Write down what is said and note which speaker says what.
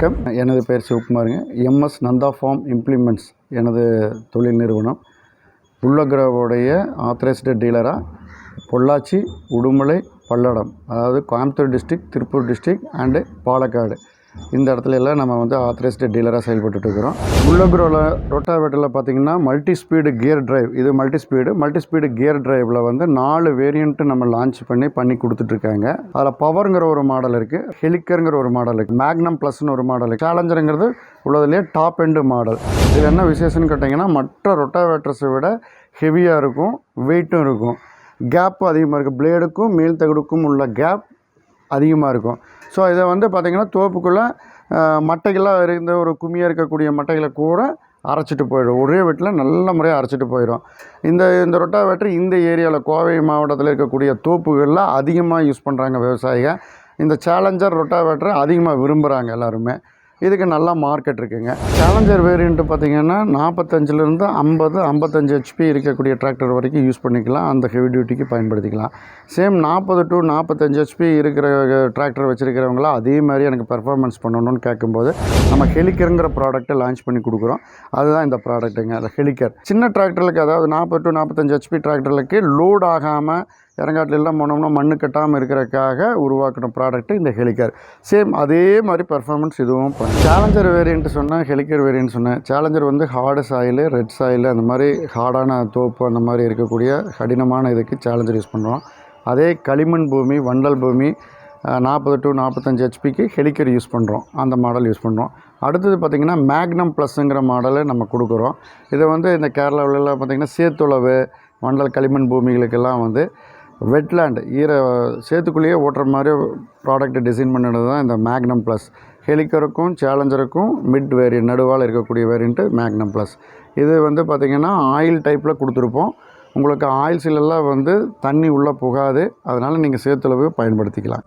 Speaker 1: வணக்கம். எனது பெயர் சிவகுமாருங்க. எம்எஸ் நந்தா ஃபார்ம் இம்ப்ளிமெண்ட்ஸ் எனது தொழில் நிறுவனம். புல்லக்ரோவுடைய ஆத்தரைஸ்டு டீலராக பொள்ளாச்சி, உடுமலை, பல்லடம், அதாவது Coimbatore district, Tiruppur district and Palakkad, இந்த இடத்துல எல்லாம் நம்ம ஆத்தரைஸ்டு டீலராக செயல்பட்டுருக்கிறோம். புல்லக்ரோவில் ரொட்டாவேட்டரில் பார்த்திங்கன்னா மல்டி ஸ்பீடு கியர் டிரைவ், இது மல்டி ஸ்பீடு கியர் டிரைவில் 4 வேரியண்ட்டு நம்ம லான்ச் பண்ணி கொடுத்துட்ருக்காங்க. அதில் பவருங்கிற ஒரு மாடல் இருக்குது, ஹெலிக்கருங்கிற ஒரு மாடல் இருக்குது, மேக்னம் ப்ளஸ்னு ஒரு மாடல் இருக்குது, சேலஞ்சருங்கிறது உள்ளதுலேயே டாப் எண்டு மாடல். இது என்ன விசேஷம்னு கேட்டிங்கன்னா, மற்ற ரொட்டாவேட்டர்ஸை விட ஹெவியாக இருக்கும், வெயிட்டும் இருக்கும், கேப்பும் அதிகமாக இருக்குது. பிளேடுக்கும் மேல் தகடுக்கும் உள்ள கேப் அதிகமாக இருக்கும். ஸோ இதை பார்த்திங்கன்னா தோப்புக்குள்ளே மட்டைகளாக இருந்த ஒரு கும்மியாக இருக்கக்கூடிய மட்டைகளை கூட அரைச்சிட்டு போயிடும். ஒரே வீட்டில் நல்ல முறையாக அரைச்சிட்டு போயிடும். இந்த ரொட்டாவேட்டர் இந்த ஏரியாவில் கோவை மாவட்டத்தில் இருக்கக்கூடிய தோப்புகளில் அதிகமாக யூஸ் பண்ணுறாங்க விவசாயிகள். இந்த சேலஞ்சர் ரொட்டாவேட்டரை அதிகமாக விரும்புகிறாங்க எல்லாருமே. இதுக்கு நல்லா மார்க்கெட் இருக்குங்க. சேலஞ்சர் வேரியண்ட்டு பார்த்திங்கன்னா 45லேருந்து 55 ஹெச்பி இருக்கக்கூடிய டிராக்டர் வரைக்கும் யூஸ் பண்ணிக்கலாம். அந்த ஹெவி டியூட்டிக்கு பயன்படுத்திக்கலாம். சேம் 40 to 45 ஹெச்பி இருக்கிற டிராக்டர் வச்சுருக்கிறவங்களாம் அதே மாதிரி எனக்கு பெர்ஃபார்மன்ஸ் பண்ணணும்னு கேட்கும்போது நம்ம ஹெலிக்கருங்கிற ப்ராடக்ட்டை லான்ச் பண்ணி கொடுக்குறோம். அதுதான் இந்த ப்ராடக்ட்டுங்க. அது ஹெலிக்கர். சின்ன டிராக்டர்களுக்கு, அதாவது 40 to 45 ஹெச்பி டிராக்டர்களுக்கு லோட் ஆகாமல் இறங்காட்டிலெல்லாம் போனோம்னா மண்ணு கட்டாமல் இருக்கிறதுக்காக உருவாக்கின ப்ராடக்ட்டு இந்த ஹெலிக்கர். சேம் அதே மாதிரி பர்ஃபார்மன்ஸ் இதுவும் பண்ணும். சேலஞ்சர் வேரியண்ட்டு சொன்னேன், ஹெலிக்கர் வேரியண்ட் சொன்னேன். Challenger hard soil, red soil, அந்த மாதிரி ஹார்டான தோப்பு அந்த மாதிரி இருக்கக்கூடிய கடினமான இதுக்கு சேலஞ்சர் யூஸ் பண்ணுறோம். அதே களிமண் பூமி, வண்டல் பூமி 40 to 45 ஹெச்பிக்கு ஹெலிக்கர் யூஸ் பண்ணுறோம். அந்த மாடல் யூஸ் பண்ணுறோம். அடுத்தது பார்த்திங்கன்னா மேக்னம் ப்ளஸ்ஸுங்கிற மாடலை நம்ம கொடுக்குறோம். இதை இந்த கேரளாவிலலாம் பார்த்திங்கன்னா சேத்துளவு, வண்டல் களிமண் பூமிகளுக்கெல்லாம் வெட்லேண்ட் சேத்துக்குள்ளேயே ஓட்டுற மாதிரி ப்ராடக்ட் டிசைன் பண்ணினது தான் இந்த மேக்னம் ப்ளஸ். ஹெலிக்கருக்கும் சேலஞ்சருக்கும் மிட் வேரியன்ட், நடுவால் இருக்கக்கூடிய வேரியண்ட்டு மேக்னம் ப்ளஸ். இது பார்த்திங்கன்னா ஆயில் டைப்பில் கொடுத்துருப்போம். உங்களுக்கு ஆயில் சீலெல்லாம் தண்ணி உள்ளே புகாது. அதனால் நீங்கள் சேத்துளவு பயன்படுத்திக்கலாம்.